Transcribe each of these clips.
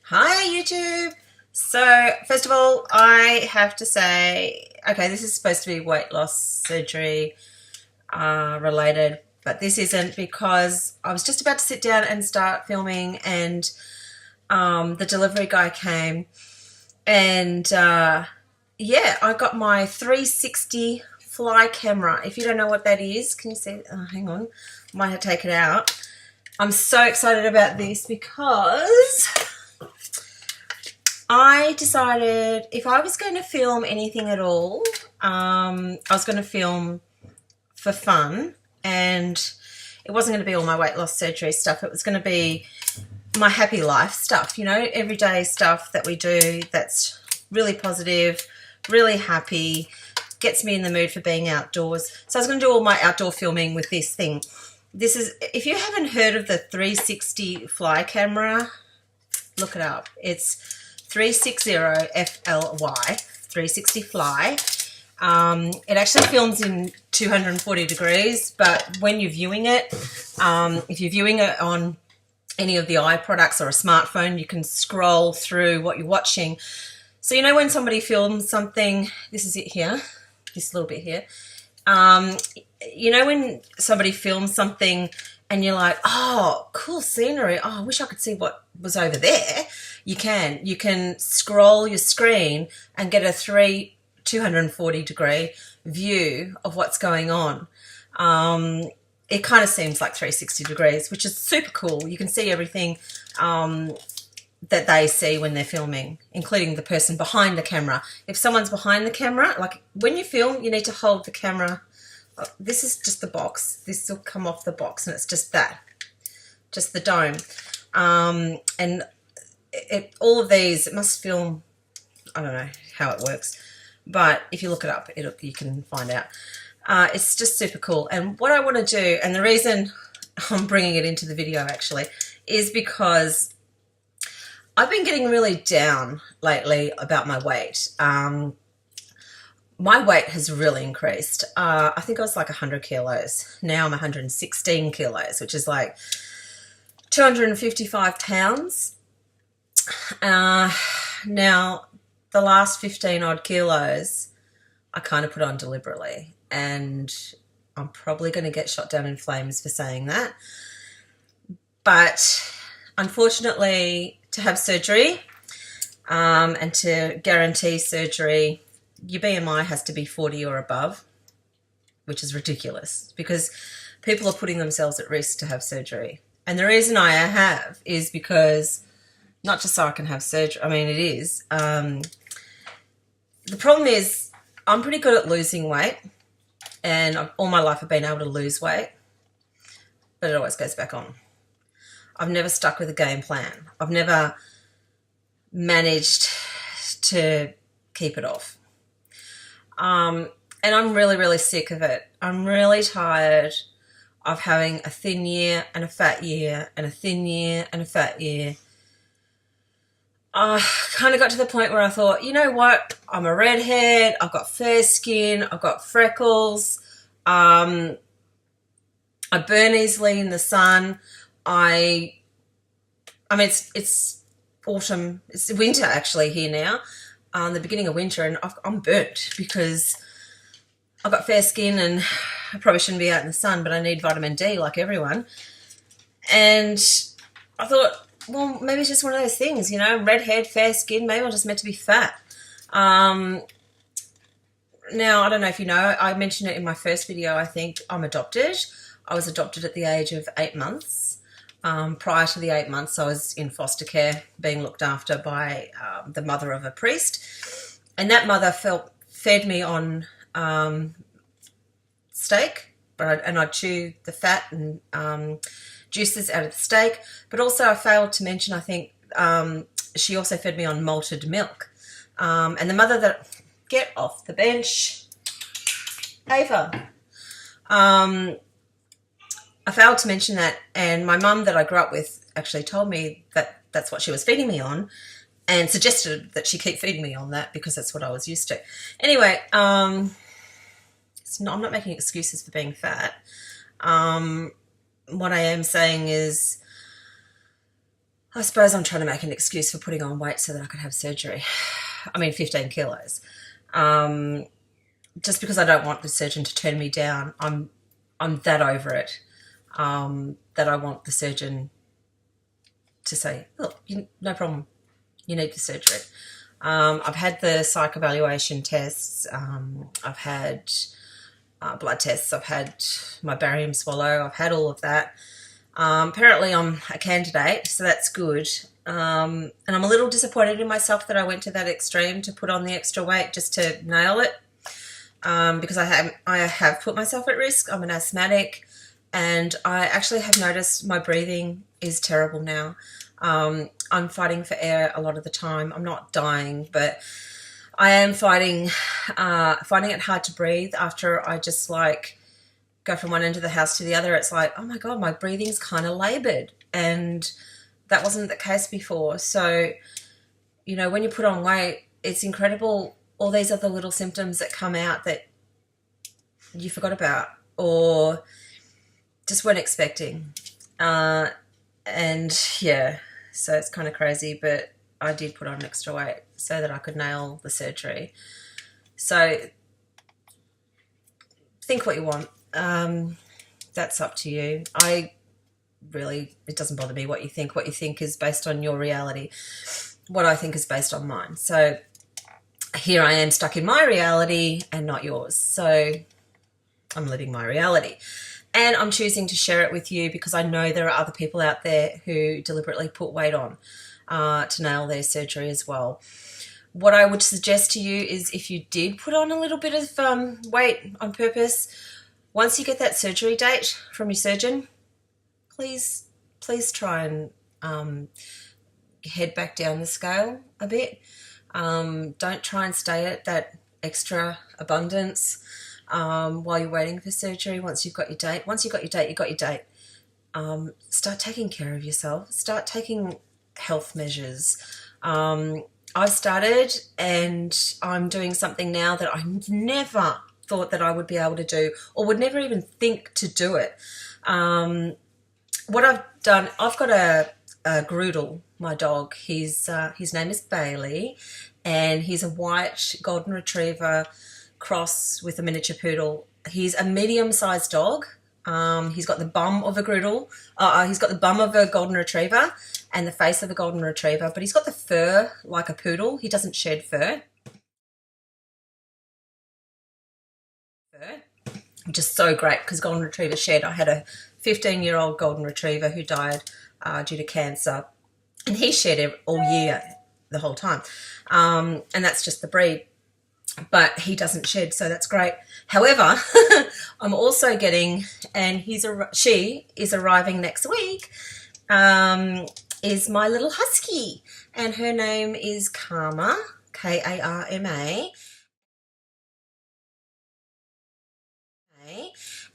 Hi YouTube. So first of all, I have to say, okay, this is supposed to be weight loss surgery related, but this isn't because I was just about to sit down and start filming, and the delivery guy came, and yeah, I got my 360 fly camera. If you don't know what that is, can you see? Oh, hang on, I might have to take it out. I'm so excited about this because I decided if I was going to film anything at all, I was going to film for fun, and it wasn't going to be all my weight loss surgery stuff. It was going to be my happy life stuff, you know, everyday stuff that we do that's really positive, really happy, gets me in the mood for being outdoors. So I was going to do all my outdoor filming with this thing. This is, if you haven't heard of the 360 fly camera, look it up. It's 360 FLY, 360 fly. It actually films in 240 degrees, but when you're viewing it, if you're viewing it on any of the eye products or a smartphone, you can scroll through what you're watching. So you know when somebody films something, this is it here, this little bit here. You know when somebody films something and you're like, oh, cool scenery. Oh, I wish I could see what was over there. You can scroll your screen and get a 240 degree view of what's going on. It kind of seems like 360 degrees, which is super cool. You can see everything that they see when they're filming, including the person behind the camera. If someone's behind the camera, like when you film, you need to hold the camera. This is just the box. This will come off the box, and it's just that, just the dome. And all of these, it must film, I don't know how it works, but if you look it up, you can find out. It's just super cool. And what I want to do, and the reason I'm bringing it into the video actually, is because I've been getting really down lately about my weight. My weight has really increased. I think I was like 100 kilos. Now I'm 116 kilos, which is like 255 pounds. Now, the last 15 odd kilos, I kind of put on deliberately, and I'm probably going to get shot down in flames for saying that. But unfortunately, to have surgery and to guarantee surgery, your BMI has to be 40 or above, which is ridiculous because people are putting themselves at risk to have surgery. And the reason I have is because, not just so I can have surgery, I mean it is. The problem is I'm pretty good at losing weight, and all my life I've been able to lose weight, but it always goes back on. I've never stuck with a game plan. I've never managed to keep it off. And I'm really, really sick of it. I'm really tired of having a thin year and a fat year and a thin year and a fat year. I kind of got to the point where I thought, you know what? I'm a redhead. I've got fair skin. I've got freckles. I burn easily in the sun. I mean, it's autumn. It's winter actually here now. The beginning of winter, and I'm burnt because I've got fair skin and I probably shouldn't be out in the sun, but I need vitamin D like everyone. And I thought, well, maybe it's just one of those things, you know, redhead, fair skin, maybe I'm just meant to be fat. Now, I don't know if you know, I mentioned it in my first video, I think I'm adopted. I was adopted at the age of 8 months. Prior to the 8 months, I was in foster care, being looked after by the mother of a priest. And that mother fed me on steak, and I'd chew the fat and juices out of the steak. But also I failed to mention, I think, she also fed me on malted milk. And the mother that... Get off the bench, Ava. I failed to mention that, and my mum that I grew up with actually told me that that's what she was feeding me on, and suggested that she keep feeding me on that because that's what I was used to. Anyway, I'm not making excuses for being fat. What I am saying is I suppose I'm trying to make an excuse for putting on weight so that I could have surgery. I mean, 15 kilos. Um, just because I don't want the surgeon to turn me down. I'm that over it, that I want the surgeon to say, look, no problem, you need the surgery. I've had the psych evaluation tests. I've had blood tests. I've had my barium swallow. I've had all of that. Apparently I'm a candidate, so that's good. And I'm a little disappointed in myself that I went to that extreme to put on the extra weight just to nail it. Because I have put myself at risk. I'm an asthmatic, and I actually have noticed my breathing is terrible now. I'm fighting for air a lot of the time. I'm not dying, but I am finding it hard to breathe after I just like go from one end of the house to the other. It's like, oh my God, my breathing's kind of labored, and that wasn't the case before. So, you know, when you put on weight, it's incredible all these other little symptoms that come out that you forgot about or just weren't expecting. And yeah, so it's kind of crazy, but I did put on extra weight so that I could nail the surgery. So think what you want. That's up to you. It doesn't bother me what you think. What you think is based on your reality. What I think is based on mine. So here I am stuck in my reality and not yours. So I'm living my reality. And I'm choosing to share it with you because I know there are other people out there who deliberately put weight on to nail their surgery as well. What I would suggest to you is if you did put on a little bit of weight on purpose, once you get that surgery date from your surgeon, please try and head back down the scale a bit. Don't try and stay at that extra abundance while you're waiting for surgery. Once you've got your date, you got your date. Start taking care of yourself. Start taking health measures. I've started, and I'm doing something now that I never thought that I would be able to do or would never even think to do it. What I've done, I've got a Groodle, my dog. His name is Bailey, and he's a white golden retriever cross with a miniature poodle. He's a medium-sized dog. He's got the bum of a Groodle. He's got the bum of a golden retriever and the face of a golden retriever, but he's got the fur like a poodle. He doesn't shed fur. Which is so great because golden retriever shed. I had a 15-year-old golden retriever who died due to cancer, and he shed all year, the whole time. And that's just the breed. But he doesn't shed, so that's great. However, I'm also getting, and she is arriving next week, is my little husky, and her name is Karma, Karma.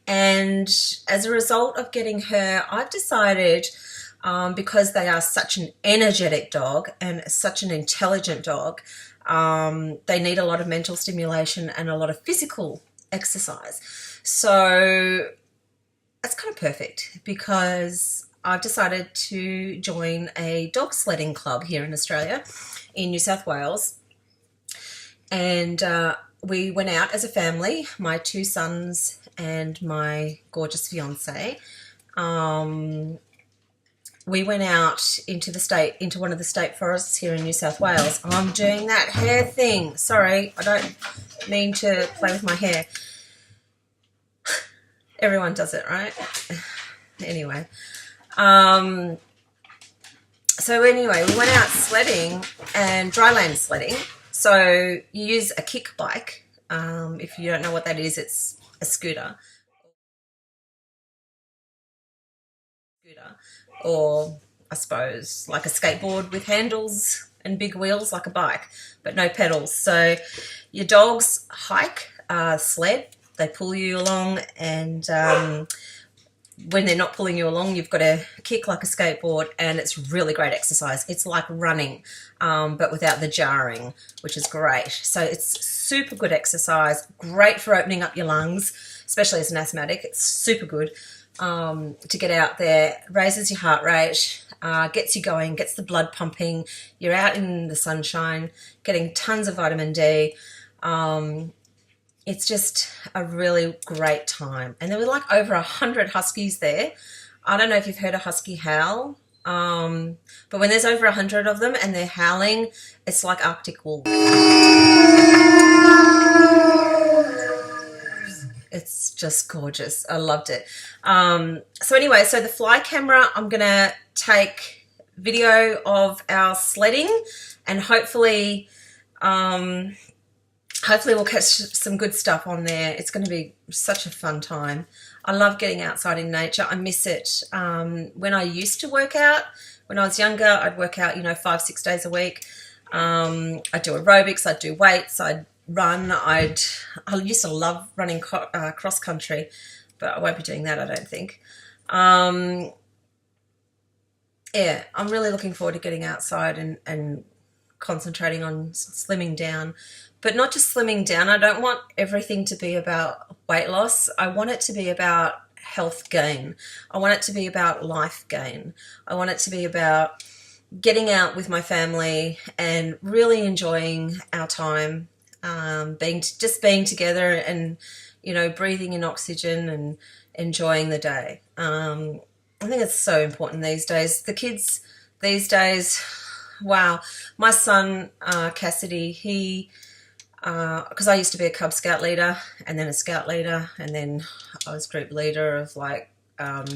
And as a result of getting her, I've decided, because they are such an energetic dog and such an intelligent dog, they need a lot of mental stimulation and a lot of physical exercise. So that's kind of perfect because I've decided to join a dog sledding club here in Australia, in New South Wales. And we went out as a family, my 2 sons and my gorgeous fiance. We went out into one of the state forests here in New South Wales. I'm doing that hair thing. Sorry, I don't mean to play with my hair. Everyone does it, right? Anyway. So anyway, we went out sledding and dryland sledding. So you use a kick bike. If you don't know what that is, it's a scooter. Or I suppose like a skateboard with handles and big wheels like a bike, but no pedals. So your dogs hike, sled, they pull you along, and when they're not pulling you along, you've got to kick like a skateboard, and it's really great exercise. It's like running, but without the jarring, which is great. So it's super good exercise, great for opening up your lungs, especially as an asthmatic. It's super good to get out there, raises your heart rate, gets you going, gets the blood pumping. You're out in the sunshine, getting tons of vitamin D. It's just a really great time. And there were like over 100 huskies there. I don't know if you've heard a husky howl, but when there's over 100 of them and they're howling, it's like Arctic wolves. It's just gorgeous. I loved it. So anyway, so the fly camera, I'm going to take video of our sledding, and hopefully we'll catch some good stuff on there. It's going to be such a fun time. I love getting outside in nature. I miss it. When I used to work out, when I was younger, I'd work out, 5-6 days a week. I'd do aerobics, I'd do weights, I'd run. I used to love running cross country, but I won't be doing that, I don't think. Yeah, I'm really looking forward to getting outside and concentrating on slimming down. But not just slimming down. I don't want everything to be about weight loss. I want it to be about health gain. I want it to be about life gain. I want it to be about getting out with my family and really enjoying our time, being together and, breathing in oxygen and enjoying the day. I think it's so important these days. The kids these days, wow. My son, Cassidy, because I used to be a Cub Scout leader and then a Scout leader, and then I was group leader of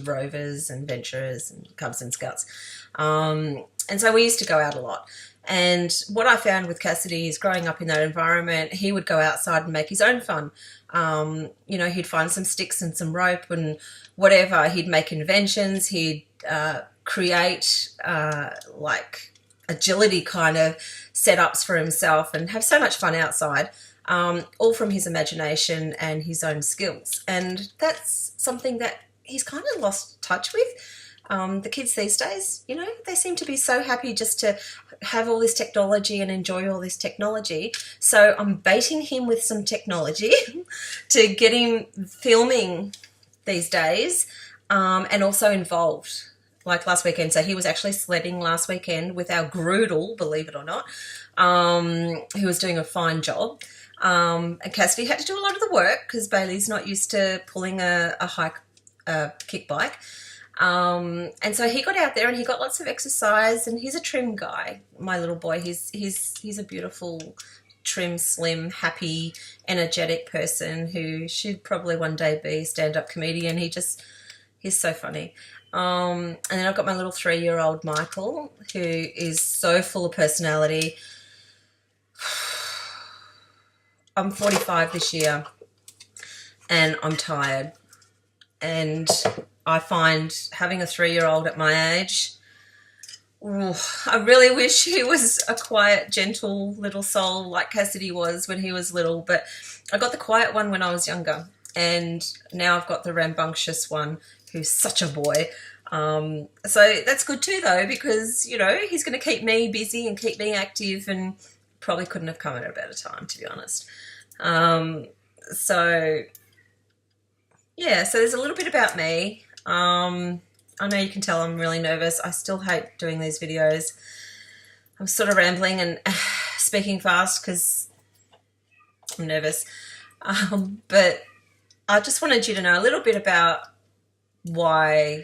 Rovers and Venturers and Cubs and Scouts. And so we used to go out a lot. And what I found with Cassidy is growing up in that environment, he would go outside and make his own fun. He'd find some sticks and some rope and whatever. He'd make inventions. He'd create agility kind of setups for himself and have so much fun outside, all from his imagination and his own skills. And that's something that he's kind of lost touch with. The kids these days, they seem to be so happy just to have all this technology and enjoy all this technology. So I'm baiting him with some technology to get him filming these days, and also involved. Like last weekend, so he was actually sledding last weekend with our Groodle, believe it or not, who was doing a fine job. And Cassidy had to do a lot of the work because Bailey's not used to pulling a kick bike. And so he got out there and he got lots of exercise, and he's a trim guy, my little boy. He's a beautiful, trim, slim, happy, energetic person who should probably one day be a stand-up comedian. He's so funny. And then I've got my little 3-year-old Michael, who is so full of personality. I'm 45 this year and I'm tired. And I find having a 3-year-old at my age, I really wish he was a quiet, gentle little soul like Cassidy was when he was little. But I got the quiet one when I was younger. And now I've got the rambunctious one who's such a boy. So that's good too, though, because, he's going to keep me busy and keep me active, and probably couldn't have come at a better time, to be honest. So there's a little bit about me. I know you can tell I'm really nervous. I still hate doing these videos. I'm sort of rambling and speaking fast because I'm nervous. But I just wanted you to know a little bit about why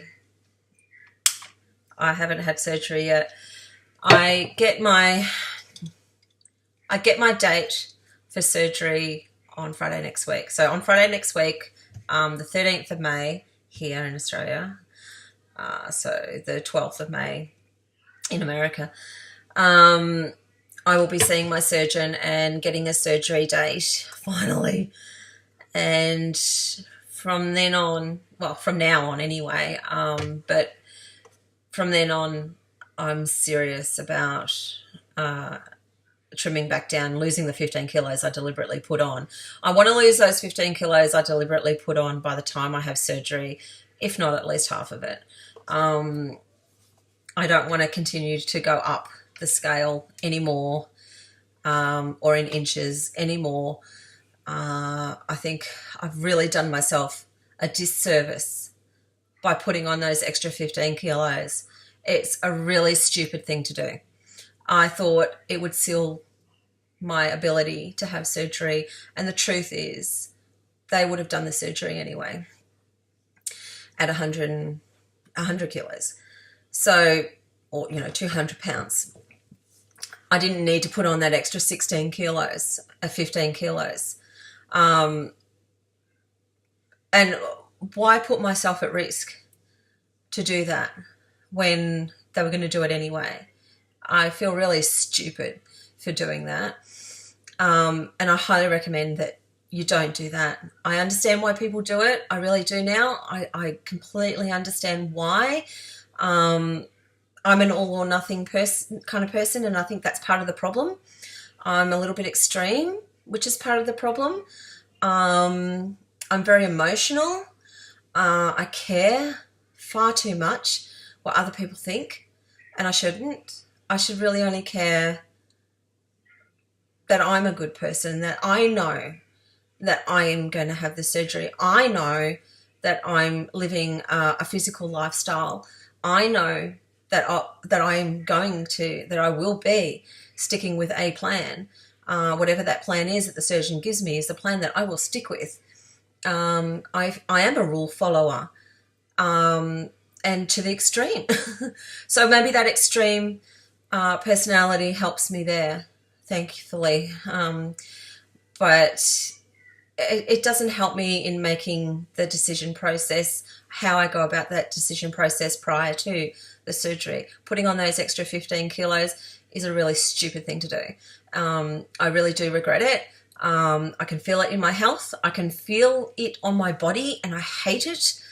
I haven't had surgery yet. I get my date for surgery on Friday next week. So on Friday next week, the 13th of May here in Australia, so the 12th of May in America, I will be seeing my surgeon and getting a surgery date finally. And from now on anyway, but from then on, I'm serious about trimming back down, losing the 15 kilos I deliberately put on. I want to lose those 15 kilos I deliberately put on by the time I have surgery, if not at least half of it. I don't want to continue to go up the scale anymore, or in inches anymore. I think I've really done myself a disservice by putting on those extra 15 kilos. It's a really stupid thing to do. I thought it would seal my ability to have surgery, and the truth is they would have done the surgery anyway at 100 kilos. So, or, 200 pounds. I didn't need to put on that extra 16 kilos, 15 kilos. And why put myself at risk to do that when they were going to do it anyway? I feel really stupid for doing that. And I highly recommend that you don't do that. I understand why people do it. I really do now. I completely understand why. I'm an all or nothing kind of person, and I think that's part of the problem. I'm a little bit extreme, which is part of the problem. I'm very emotional. I care far too much what other people think, and I shouldn't. I should really only care that I'm a good person, that I know that I am going to have the surgery. I know that I'm living a physical lifestyle. I know that I will be sticking with a plan. Whatever that plan is that the surgeon gives me is the plan that I will stick with. I am a rule follower, and to the extreme. So maybe that extreme personality helps me there, thankfully. But it doesn't help me in making the decision process, how I go about that decision process prior to the surgery. Putting on those extra 15 kilos is a really stupid thing to do. I really do regret it. I can feel it in my health. I can feel it on my body, and I hate it.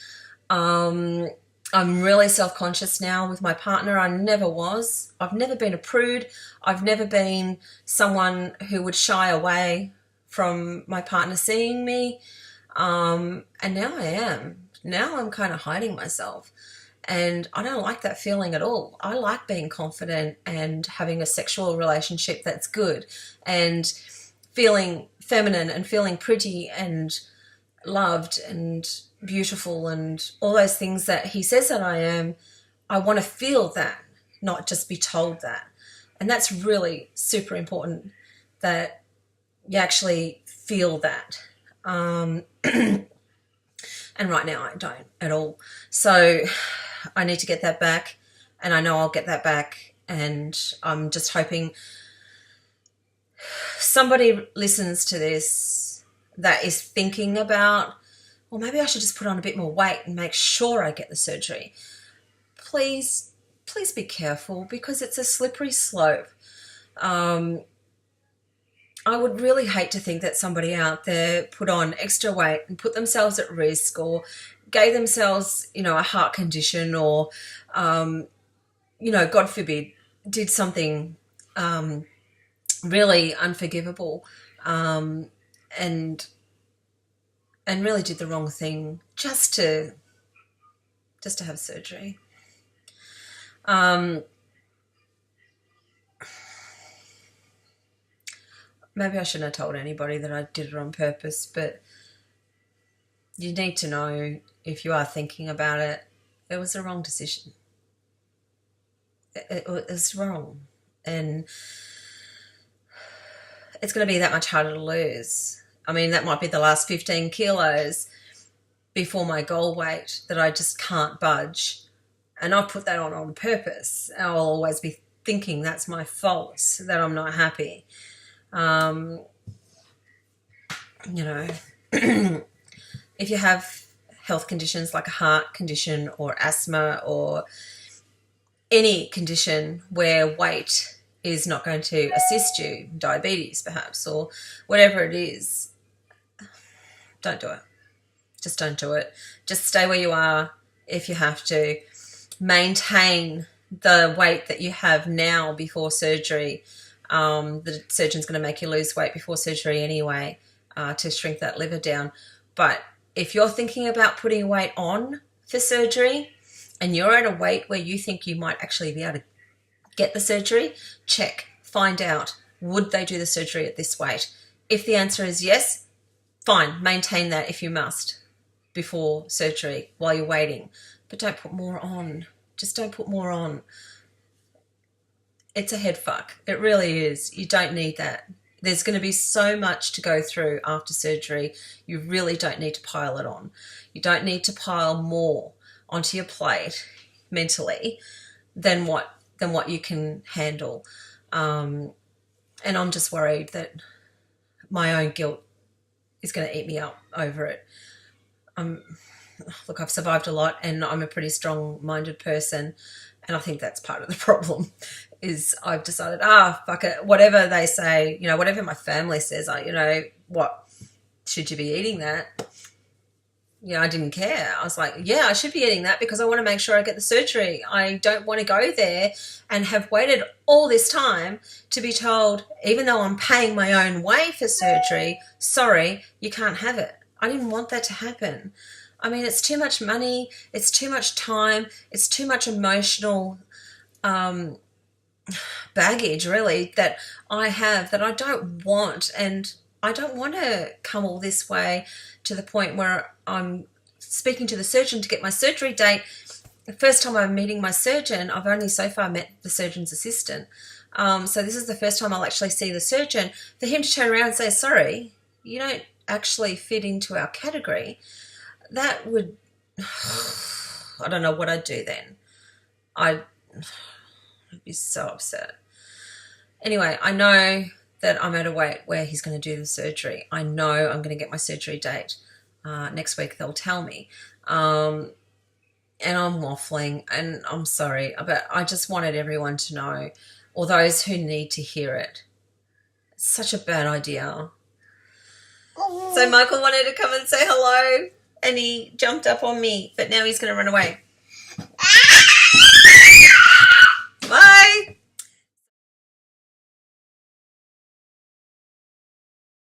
I'm really self-conscious now with my partner. I never was. I've never been a prude. I've never been someone who would shy away from my partner seeing me. And now I am. Now I'm kind of hiding myself. And I don't like that feeling at all. I like being confident and having a sexual relationship that's good and feeling feminine and feeling pretty and loved and beautiful and all those things that he says that I am. I want to feel that, not just be told that. And that's really super important, that you actually feel that. And right now I don't at all. So I need to get that back, and I know I'll get that back, and I'm just hoping somebody listens to this that is thinking about, well, maybe I should just put on a bit more weight and make sure I get the surgery. Please be careful, because it's a slippery slope. I would really hate to think that somebody out there put on extra weight and put themselves at risk, or gave themselves, a heart condition, or, God forbid, did something really unforgivable, and really did the wrong thing just to have surgery. Maybe I shouldn't have told anybody that I did it on purpose, but you need to know, if you are thinking about it, it was a wrong decision. It was wrong. And it's going to be that much harder to lose. I mean, that might be the last 15 kilos before my goal weight that I just can't budge. And I've put that on purpose. I'll always be thinking that's my fault, that I'm not happy. If you have health conditions like a heart condition or asthma or any condition where weight is not going to assist you, diabetes perhaps, or whatever it is, don't do it. Just don't do it. Just stay where you are if you have to. Maintain the weight that you have now before surgery. The surgeon's going to make you lose weight before surgery anyway, to shrink that liver down. But if you're thinking about putting weight on for surgery and you're at a weight where you think you might actually be able to get the surgery, check, find out, would they do the surgery at this weight? If the answer is yes, fine, maintain that if you must before surgery while you're waiting. But don't put more on. Just don't put more on. It's a head fuck. It really is. You don't need that. There's going to be so much to go through after surgery. You really don't need to pile it on. You don't need to pile more onto your plate mentally than what you can handle. And I'm just worried that my own guilt is going to eat me up over it. Look, I've survived a lot, and I'm a pretty strong-minded person, and I think that's part of the problem. Is I've decided, fuck it, whatever they say, whatever my family says, what, should you be eating that? I didn't care. I was like, yeah, I should be eating that because I want to make sure I get the surgery. I don't want to go there and have waited all this time to be told, even though I'm paying my own way for surgery, sorry, you can't have it. I didn't want that to happen. I mean, it's too much money. It's too much time. It's too much emotional baggage, really, that I have that I don't want. And I don't want to come all this way to the point where I'm speaking to the surgeon to get my surgery date. The first time I'm meeting my surgeon, I've only so far met the surgeon's assistant. So this is the first time I'll actually see the surgeon. For him to turn around and say, sorry, you don't actually fit into our category, that would, I don't know what I'd do then. I'd be so upset. Anyway, I know that I'm at a weight where he's going to do the surgery. I know I'm going to get my surgery date. Next week they'll tell me. And I'm waffling, and I'm sorry, but I just wanted everyone to know, or those who need to hear it. It's such a bad idea. So Michael wanted to come and say hello, and he jumped up on me, but now he's going to run away.